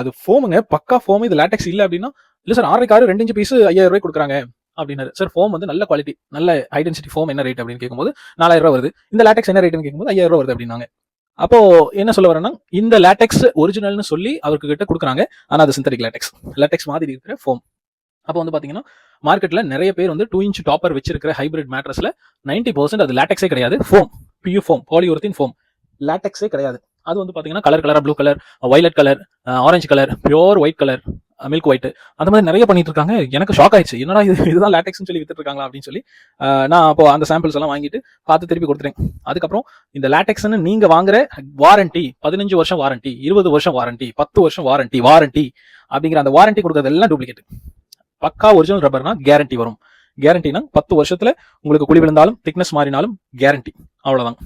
அது ஃபோமுங்க, பக்கா ஃபோம். இது லேட்டெக்ஸ் இல்ல அப்படின்னா, இல்ல சார் 6 காரு 2 இன்ச் பீஸ் 5000 ரூபாய் கொடுக்குறாங்க அப்படின்னாரு. சார் ஃபோம் வந்து நல்ல குவாலிட்டி, நல்ல ஹை டென்சிட்டி ஃபோம் என்ன ரேட் அப்படின்னு கேட்கும்போது 4000 ரூபாய் வருது. இந்த லேட்டெக்ஸ் என்ன ரேட்னு கேட்கும்போது 5000 ரூபாய் வருது அப்படின்னாங்க. அப்போ என்ன சொல்ல வரேன்னா, இந்த லேட்டெக்ஸ் ஒரிஜினல்னு சொல்லி அவருக்கு கிட்ட கொடுக்குறாங்க. ஆனா அது சிந்தடிக் லேட்டெக்ஸ், லேட்டெக்ஸ் மாதிரி இருக்கிற ஃபோம். அப்போ வந்து பாத்தீங்கன்னா மார்க்கெட்ல நிறைய பேர் வந்து 2 இன்ச் டாப்பர் வச்சிருக்கிற ஹைபிரிட் மேட்ரஸ்ல 90% அது லேட்டெக்ஸே கிடையாது. ஃபோம், பியூ ஃபோம், பாலியூரத்தின் ஃபோம், லேட்டெக்ஸே கிடையாது. அது வந்து பாத்தீங்கன்னா கலர் கலரா blue colour, violet colour, orange colour, pure white colour, milk white, அந்த மாதிரி நிறைய பண்ணிட்டு இருக்காங்க. எனக்கு ஷாக் ஆயிடுச்சு, என்னடா இதுதான் லேட்டெக்ஸ்னு சொல்லி வித்துட்டு இருக்காங்களா அப்படின்னு சொல்லி நான் அப்போ அந்த சாம்பிள்ஸ் எல்லாம் வாங்கிட்டு பார்த்து திருப்பி கொடுத்துறேன். அதுக்கப்புறம் இந்த லேட்டெக்ஸ்னு நீங்க வாங்குற வாரண்டி 15 வருஷம் வாரண்டி, 20 வருஷம் வாரண்டி, 10 வருஷம் வாரண்டி, வாரண்டி அப்படிங்கிற அந்த வாரண்டி கொடுக்கறது எல்லாம் டூப்ளிகேட். பக்கா ஒரிஜினல் ரப்பர்னா கேரண்டி வரும். கேரண்டினா 10 வருஷத்துல உங்களுக்கு குழி விழுந்தாலும் திக்னஸ் மாறினாலும் கேரண்டி, அவ்வளவுதான்.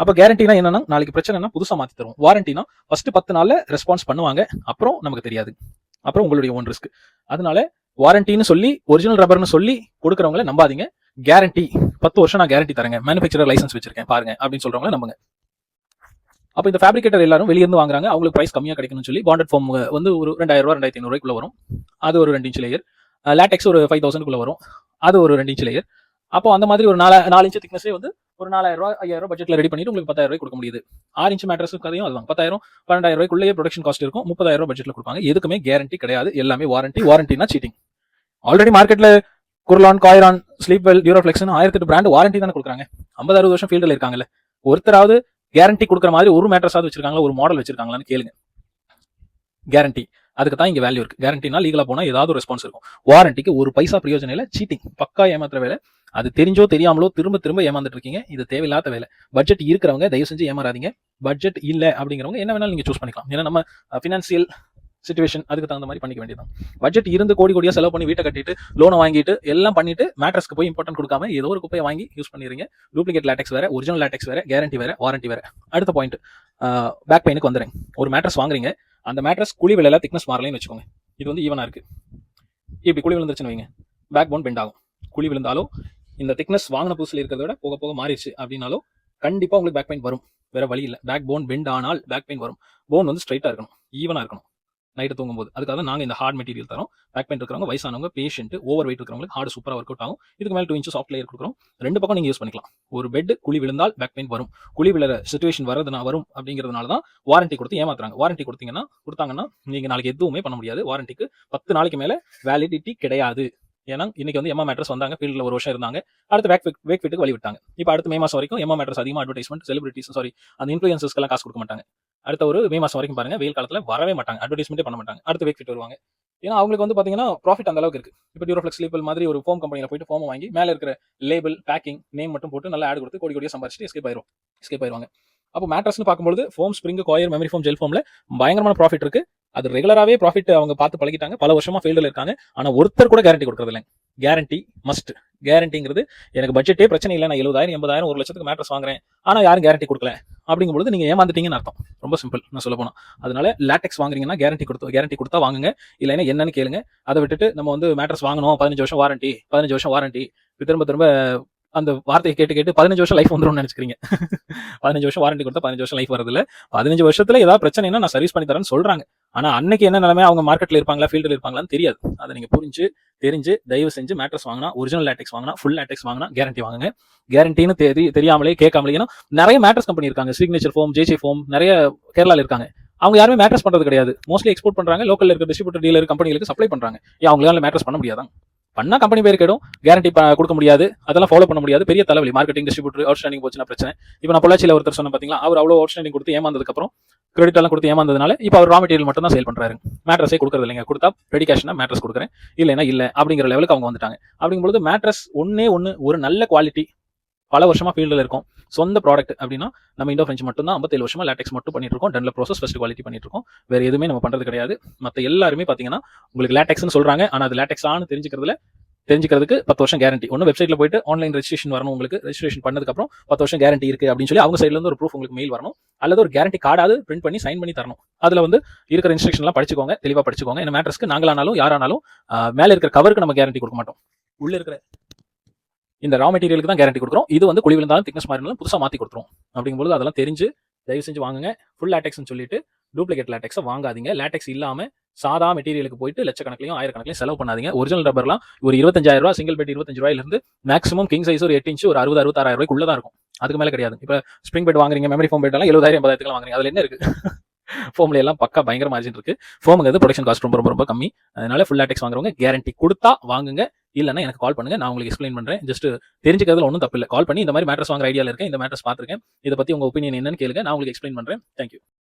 அப்ப கேரண்டினா என்னன்னா, நாளைக்கு பிரச்சனைனா புதுசா மாத்தி தரும். வாரண்டினா ஃபர்ஸ்ட் 10 நாள்ல ரெஸ்பான்ஸ் பண்ணுவாங்க, அப்புறம் நமக்கு தெரியாது, அப்புறம் உங்களுடைய ஓன் ரிஸ்க். அதனால வாரண்டின்னு சொல்லி ஒரிஜினல் ரப்பர்னு சொல்லி கொடுக்குறவங்கள நம்பாதீங்க. கேரண்டி 10 வருஷம் நான் கேரண்டி தரேங்க, மேனுஃபேக்சரர் லைசன்ஸ் வச்சிருக்கேன் பாருங்க அப்படின்னு சொல்றவங்கள நம்புங்க. அப்ப இந்த ஃபேப்ரிகேட்டர் எல்லாரும் வெளியிருந்து வாங்குறாங்க, அவங்களுக்கு பிரைஸ் கம்மியா கிடைக்கணும்னு சொல்லி பாண்டட் ஃபோம் வந்து ஒரு 2000 ரூபாய் 2500 ரூபாய்க்குள்ள வரும். அது ஒரு 2 இன்ச் லேயர். லேட்டெக்ஸ் ஒரு 5000 வரும், அது ஒரு 2 இன்ச் லேயர். அப்போ அந்த மாதிரி ஒரு 4 இன்ச் திக்னஸே வந்து ஒரு 4000 ரூபாய் 5000 ரூபாய் பட்ஜெட்ல ரெடி பண்ணிட்டு உங்களுக்கு 10000 ரூபாய் கொடுக்க முடியுது. 6 இன்ச் மேட்ரஸும் கதையும் அதுதான். 10000 12000 ரூபாய்க்குள்ளேயே ப்ரொடக்ஷன் காஸ்ட் இருக்கும். 30000 ரூபாய் பட்ஜெட்ல கொடுப்பாங்க. எதுக்குமே கேரண்டி கிடையாது, எல்லாமே வாரண்டி. வாரண்டினா சீட்டிங். ஆல்ரெடி மார்க்கெட்ல குர்லான், காய்ரான், ஸ்லீப்வெல், டியூரோஃப்ளெக்ஸ்னு 1008 பிராண்ட் வாரண்டி தானே கொடுக்குறாங்க. 50-60 வருஷம் ஃபீல்டில் இருக்காங்கல்ல. ஒருத்தராவது கேரண்டி கொடுக்குற மாதிரி ஒரு மேட்ரஸாவது வச்சிருக்காங்களா, ஒரு மாடல் வச்சிருக்காங்களான்னு கேளுங்க. கேரண்டி அதுக்கு தான் இங்க வேல்யூ இருக்கு. கேரண்டினா லீகலா போனா ஏதாவது ஒரு ரெஸ்பான்ஸ் இருக்கும். வாரண்டிக்கு ஒரு பைசா பிரயோஜனம் இல்ல, சீட்டிங், பக்கா ஏமாத்துற வேலை. அது தெரிஞ்சோ தெரியாமலோ திரும்ப திரும்ப ஏமாந்துட்டு இருக்கீங்க. இது தேவையில்லாத வேலை. பட்ஜெட் இருக்கிறவங்க தயவு செஞ்சு ஏமாறாதீங்க. பட்ஜெட் இல்ல அப்படிங்கிறவங்க என்ன வேணாலும் நீங்க சூஸ் பண்ணிக்கலாம். ஏன்னா நம்ம ஃபினான்சியல் சிச்சுவேஷன் அதுக்கு தகுந்த மாதிரி பண்ணிக்க வேண்டியதான். பட்ஜெட் இருந்து கோடி கோடியா செலவு பண்ணி வீட்டை கட்டிட்டு லோனை வாங்கிட்டு எல்லாம் பண்ணிட்டு மேட்ரஸ்க்கு போய் இம்பார்ட்டன்ட் கொடுக்காம ஏதோ ஒரு குப்பையை வாங்கி யூஸ் பண்ணிடுறீங்க. டூப்ளிகேட் லேட்டெக்ஸ் வேற, ஒரிஜினல் லேட்டெக்ஸ் வேற, கேரண்டி வேற, வாரண்டி வேற. அடுத்த பாயிண்ட், பேக் பெயினுக்கு வந்துடுறேன். ஒரு மேட்ரஸ் வாங்குறீங்க, அந்த மேட்ரஸ் குழி விழல, திக்னஸ் மாறலன்னு வச்சுக்கோங்க. இது வந்து ஈவனா இருக்கு, இப்படி குழி விழுந்துருச்சுன்னு வைங்க, பேக் போன் பெண்ட் ஆகும். குழி விழுந்தாலோ இந்த திக்னஸ் வாங்கின புதுசுல இருக்கிறத விட போக போக மாறிடுச்சு அப்படின்னாலும் கண்டிப்பா உங்களுக்கு பேக் பெயின் வரும். வேற வழி இல்லை. பேக் போன் பெண்ட் ஆனால் பேக் பெயின் வரும். போன் வந்து ஸ்ட்ரைட்டா இருக்கணும், ஈவனா இருக்கணும் நைட்டு தூங்கும்போது. அதுக்காக நாங்க இந்த ஹார்ட் மெட்டீரியல் தரோம். பேக் பெயின் இருக்கிறவங்க, வயசானவங்க, பேஷண்ட், ஓவர் வெயிட் இருக்கிறவங்களுக்கு ஹார்ட் சூப்பரா ஒர்க் அவுட் ஆகும். இதுக்கு மேல 2 இன்ச் சாஃப்ட் லேயர் கொடுக்குறோம். ரெண்டு பக்கம் நீங்க யூஸ் பண்ணிக்கலாம். ஒரு பெட் குழி விழுந்தால் பேக் பெயின் வரும். குழி விழற சிச்சுவேஷன் வரும் அப்படிங்கிறதுனால தான் வாரண்டி கொடுத்து ஏமாத்துறாங்க. வாரண்டி கொடுத்தாங்கன்னா நீங்க நாளைக்கு எதுவுமே பண்ண முடியாது. வாரண்டிக்கு 10 நாளைக்கு மேல வேலிடிட்டி கிடையாது. ஏன்னா இன்னைக்கு வந்து எம்மா மேட்ரஸ் வந்தாங்க, ஃபீல்டில் ஒரு வருஷம் இருந்தாங்க, அடுத்து வேக் ஃபிட்டுக்கு வழி விட்டாங்க. இப்போ அடுத்து மே மாசம் வரைக்கும் எம்மா மேட்ரஸ் அதிகமாக அட்வர்டைஸ்மெண்ட், செலிபிரிட்டிஸ், சாரி அந்த இன்ஃபுளுசர்ஸ்க்கெல்லாம் காசு கொடுக்க மாட்டாங்க. அடுத்த ஒரு மே மாசம் வரைக்கும் பாருங்க, வெயில் காலத்துல வரவே மாட்டாங்க, அட்வர்டைஸ்மெண்ட்டே பண்ண மாட்டாங்க. அடுத்து வேக் ஃபிட் வருவாங்க. ஏன்னா அவங்களுக்கு வந்து பாத்தீங்கன்னா ப்ராஃபிட் அந்த அளவுக்கு இருக்கு. இப்போ டியூரோஃப்ளெக்ஸ், ஸ்லீப்பல் மாதிரி ஒரு ஃபோம் கம்பெனியில் போயிட்டு ஃபோம் வாங்கி மேலே இருக்கிற லேபிள், பேக்கிங், நேம் மட்டும் போட்டு நல்லா ஆட் கொடுத்து கோடி கோடியா சம்பாதிச்சுட்டு எஸ்கேப் ஆயிருவாங்க. அப்போ மேட்ரஸ்னு பார்க்கும்போது foam, spring, coir, memory foam, gel ஃபோம்ல பயங்கரமான ப்ராஃபிட் இருக்கு. அது ரெகுலராகவே ப்ராஃபிட் அவங்க பார்த்து பழகிட்டாங்க, பல வருஷமா ஃபீல்டில் இருக்காங்க. ஆனா ஒருத்தர் கூட கேரண்டி கொடுக்கறது இல்லை. Guarantee must. கேரண்டிங்கிறது எனக்கு பட்ஜெட்டே பிரச்சனை இல்லை, நான் 70,000 80,000 1 லட்சத்துக்கு மேட்ரஸ் வாங்குறேன், ஆனா யாரும் கேரண்டி கொடுக்கல அப்படிங்கும்போது நீங்க ஏமாந்துட்டீங்கன்னு அர்த்தம். ரொம்ப சிம்பிள் நான் சொல்ல போனா. அதனால லேட்டெக்ஸ் வாங்குறீங்கன்னா கேரண்டி கொடுத்தா வாங்குங்க, இல்லைன்னா என்னன்னு கேளுங்க. அதை விட்டுட்டு நம்ம வந்து மேட்ரஸ் வாங்கணும் 15 வருஷம் வாரண்டி, 15 வருஷம் வாரண்டி, திரும்ப திரும்ப அந்த வார்த்தையை கேட்டு 15 வருஷம் லைஃப் வந்துடும் நினைச்சுக்கிறீங்க. 15 வருஷம் வாரண்டி கொடுத்தா 15 வருஷம் லைஃப் வரது இல்ல. 15 வருஷத்துல ஏதாவது பிரச்சனைனா நான் சர்வீஸ் பண்ணி தரேன்னு சொல்றாங்க. ஆனா அன்னைக்கு என்ன நிலைமை, அவங்க மார்க்கெட்ல இருப்பாங்களா, ஃபீல்டில் இருப்பாங்களான்னு தெரியாது. அதை நீங்க தெரிஞ்சு தயவு செஞ்சு மேட்ரஸ் வாங்கினா, ஒரிஜினல் லேட்டெக்ஸ் வாங்கினா, ஃபுல் லேட்டெக்ஸ் வாங்கினா கேரண்டி வாங்குங்க. கேரண்டின்னு தெரியாமலே கேட்காமலே, ஏன்னா நிறைய மேட்ரஸ் கம்பெனி இருக்காங்க, சிக்னேச்சர் ஃபோம், ஜேசி ஃபோம், நிறைய கேரளால இருக்காங்க. அவங்க யாருமே மேட்ரஸ் பண்றது கிடையாது. மோஸ்ட்லி எக்ஸ்போர்ட் பண்றாங்க, லோக்கல்ல இருக்க டிஸ்ட்ரிபியூட்டர், டீலர் கம்பெனிகளுக்கு சப்ளை பண்றாங்க. அவங்களால மேட்ரஸ் பண்ண முடியாதான்? பண்ணா கம்பெனி பேர் கேடும், கேரண்டி கொடுக்க முடியாது, அதெல்லாம் ஃபாலோ பண்ண முடியாது. பெரிய தலைவலி. மார்க்கெட்டிங், டிஸ்ட்ரிபியூட்டர் அவுட் ஸ்டாண்டிங் போச்சுன்னா பிரச்சனை. இப்போ நான் பொள்ளாச்சியில் ஒருத்தர் சொன்ன பாத்தீங்களா, அவர் அவ்வளோ அவுட் ஸ்டாண்டிங் கொடுத்து ஏமாந்ததுக்கு அப்புறம், கிரெடிட் எல்லாம் கொடுத்து ஏமாந்ததுனால இப்போ அவர் ரா மெட்டீரியல் மட்டும் தான் சேல் பண்றாரு, மேட்ரஸே கொடுக்கறது இல்லைங்க. கொடுத்தா ரெடி கேஷ்னா மேட்ரஸ் கொடுக்குறேன், இல்லைன்னா இல்ல அப்படிங்கிற லெவலுக்கு அவங்க வந்துட்டாங்க. அப்படிங்கும்போது மேட்ரஸ் ஒன்னு ஒரு நல்ல குவாலிட்டி, பல வருஷமா ஃபீல்டில் இருக்கும், சொந்த ப்ராடக்ட் அப்படின்னா நம்ம இண்டோ ஃப்ரெஞ்ச் மட்டும் தான் 57 வருஷமா லேட்டெக்ஸ் மட்டும் பண்ணிட்டு இருக்கோம். டன்ல ப்ரோசஸ் ஃபர்ஸ்ட் குவாலிட்டி பண்ணிட்டு இருக்கோம். வேற எதுவுமே நம்ம பண்றது கிடையாது. மற்ற எல்லாருமே பாத்தீங்கன்னா உங்களுக்கு லேட்டெக்ஸ்னு சொல்றாங்க, ஆனா அது லேட்டெக்ஸானு தெரிஞ்சுக்கிறதுக்கு 10 வருஷம் கேரண்டி. ஒன்று வெப்சைட்ல போயிட்டு ஆன்லைன் ரெஜிஸ்ட்ரேஷன் வரணும். உங்களுக்கு ரெஜிஸ்ட்ரேஷன் பண்ணதுக்கு அப்புறம் 10 வருஷம் கேரண்டி இருக்கு அப்படின்னு சொல்லி அவங்க சைட்ல இருந்து ஒரு ப்ரூஃப் உங்களுக்கு மெயில் வரணும், அல்லது ஒரு கேரண்டி கார்டாவது பிரிண்ட் பண்ணி சைன் பண்ணி தரணும். அதுல வந்து இருக்கிற இன்ஸ்ட்ரக்ஷன் எல்லாம் படிச்சுக்கோங்க, தெளிவா படிச்சுக்கோங்க. இந்த மேட்ரஸ்க்கு நாங்களானாலும் யாரானாலும் மேல இருக்கிற கவருக்கு நம்ம கேரண்டி கொடுக்க மாட்டோம், உள்ள இருக்கிற இந்த ரா மெட்டீரியலுக்கு தான் கேரண்டி கொடுக்குறோம். இது வந்து குழி விழுந்தாலும் திக்னஸ் மாறினாலும் புதுசா மாத்தி கொடுத்துரும். அப்படிங்கும்போது அதெல்லாம் தெரிஞ்சு தயவு செஞ்சு வாங்குங்க. ஃபுல் லேட்டெக்ஸ்னு சொல்லிட்டு டூப்ளிகேட் லேட்டெக்ஸை வாங்காதீங்க. லேட்டெக்ஸ் இல்லாம சாதா மெட்டீரியலுக்கு போயிட்டு லட்சக்கணக்கிலையும் 1000கணக்கிலையும் செலவு பண்ணாதீங்க. ஒரிஜினல் ரப்பர்லாம் ஒரு 25,000 சிங்கிள் பெட் 25 ரூபாயிலிருந்து மேக்ஸிமம் கிங் சைஸ் ஒரு 8 இன்ச் ஒரு 60,000-66,000 தான் இருக்கும். அதுக்கு மேல கிடையாது. இப்ப ஸ்ப்ரிங் பெட் வாங்குறீங்க, மெமரி ஃபோம் பெட் எல்லாம் 70,000 80,000 வாங்குறீங்க. அதுல என்ன இருக்கு? ஃபோம்ல எல்லாம் பக்கா பயங்கர மார்ஜின் இருக்கு. ஃபோமுங்கிறது ப்ரொடக்ஷன் காஸ்ட் ரொம்ப ரொம்ப ரொம்ப கம்மி. அதனால ஃபுல் லேட்டெக்ஸ் வாங்குறவங்க கேரண்டி கொடுத்தா வாங்குங்க. இல்லன்னா எனக்கு கால் பண்ணுங்க. நான் உங்களுக்கு எக்ஸ்பிளைன் பண்றேன். ஜஸ்ட் தெரிஞ்சுக்கிறதுல ஒன்றும் தப்பு இல்லை. கால் பண்ணி இந்த மாதிரி மேட்ரஸ் வாங்குற ஐடியால இருக்கேன், இந்த மேட்ரஸ் பார்த்திருக்கேன், இதை பத்தி உங்க ஒப்பீனியன் என்னன்னு கேளுங்க. நான் உங்களுக்கு எக்ஸ்பிளைன் பண்றேன். தேங்க்யூ.